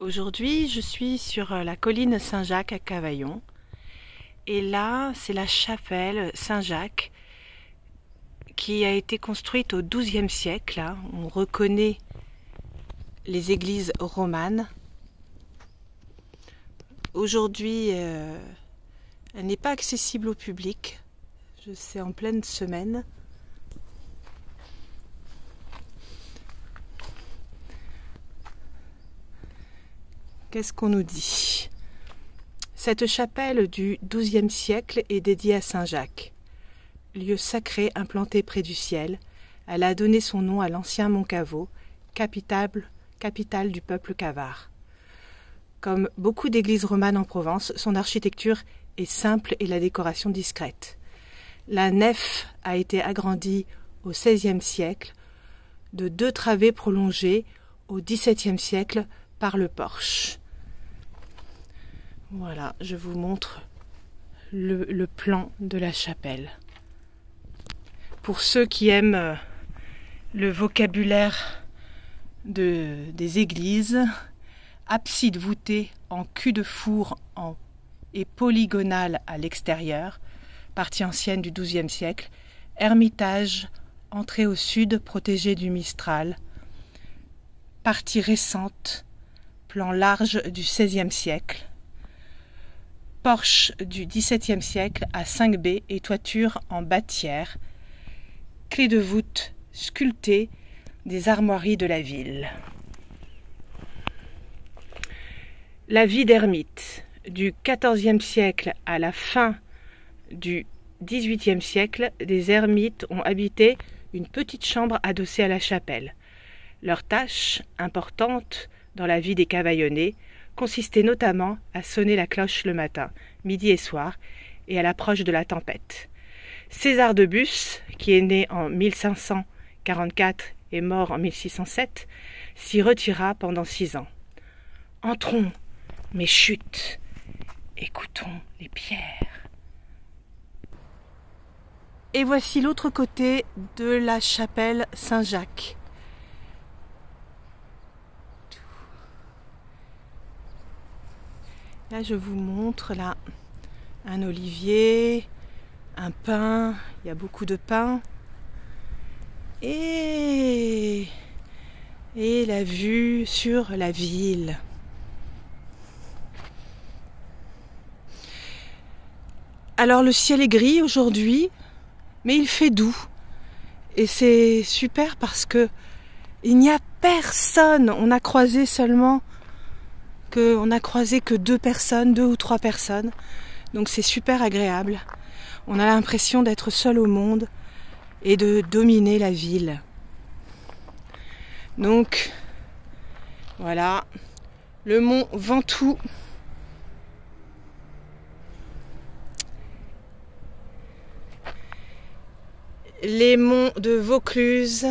Aujourd'hui, je suis sur la colline Saint-Jacques à Cavaillon. Et là, c'est la chapelle Saint-Jacques qui a été construite au XIIe siècle. On reconnaît les églises romanes. Aujourd'hui, elle n'est pas accessible au public. C'est en pleine semaine. Qu'est-ce qu'on nous dit? Cette chapelle du XIIe siècle est dédiée à Saint-Jacques. Lieu sacré implanté près du ciel, elle a donné son nom à l'ancien Mont Cavot, capitale du peuple cavard. Comme beaucoup d'églises romanes en Provence, son architecture est simple et la décoration discrète. La nef a été agrandie au XVIe siècle, de 2 travées prolongées au XVIIe siècle par le porche. Voilà, je vous montre le plan de la chapelle. Pour ceux qui aiment le vocabulaire des églises, abside voûtée en cul-de-four et polygonale à l'extérieur, partie ancienne du XIIe siècle, ermitage, entrée au sud protégée du Mistral, partie récente, plan large du XVIe siècle, porche du XVIIe siècle à 5 baies et toiture en bâtière, clé de voûte sculptée des armoiries de la ville. La vie d'ermite du XIVe siècle à la fin du XVIIIe siècle, des ermites ont habité une petite chambre adossée à la chapelle. Leur tâche, importante dans la vie des Cavaillonnais, consistait notamment à sonner la cloche le matin, midi et soir, et à l'approche de la tempête. César de Bus, qui est né en 1544 et mort en 1607, s'y retira pendant 6 ans. Entrons, mais chut, écoutons les pierres. Et voici l'autre côté de la chapelle Saint-Jacques. Là, je vous montre là un olivier, un pin, il y a beaucoup de pins. Et la vue sur la ville. Alors le ciel est gris aujourd'hui, mais il fait doux. Et c'est super parce que il n'y a personne. On a croisé que 2 personnes, 2 ou 3 personnes. Donc c'est super agréable. On a l'impression d'être seul au monde et de dominer la ville. Donc voilà, le mont Ventoux. Les monts de Vaucluse.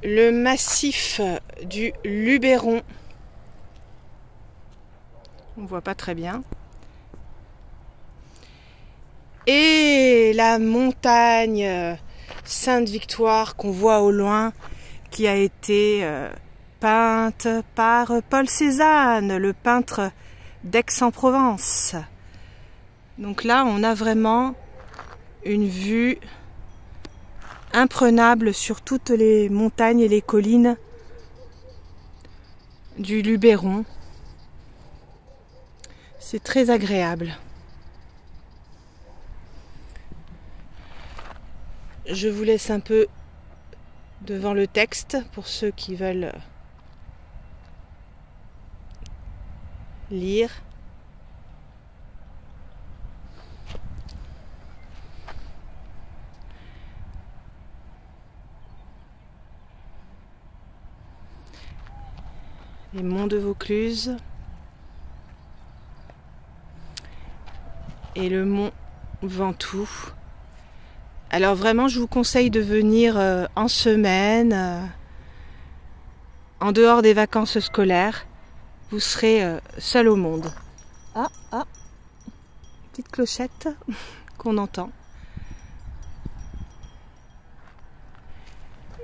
Le massif du Luberon. On voit pas très bien. Et la montagne Sainte-Victoire qu'on voit au loin, qui a été peinte par Paul Cézanne, le peintre d'Aix-en-Provence. Donc là, on a vraiment une vue imprenable sur toutes les montagnes et les collines du Luberon. C'est très agréable. Je vous laisse un peu devant le texte pour ceux qui veulent lire. Les monts de Vaucluse et le mont Ventoux. Alors vraiment, je vous conseille de venir en semaine, en dehors des vacances scolaires. Vous serez seul au monde. Ah, petite clochette qu'on entend.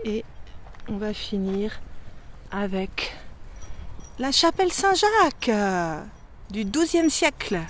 Et on va finir avec la chapelle Saint-Jacques du XIIe siècle.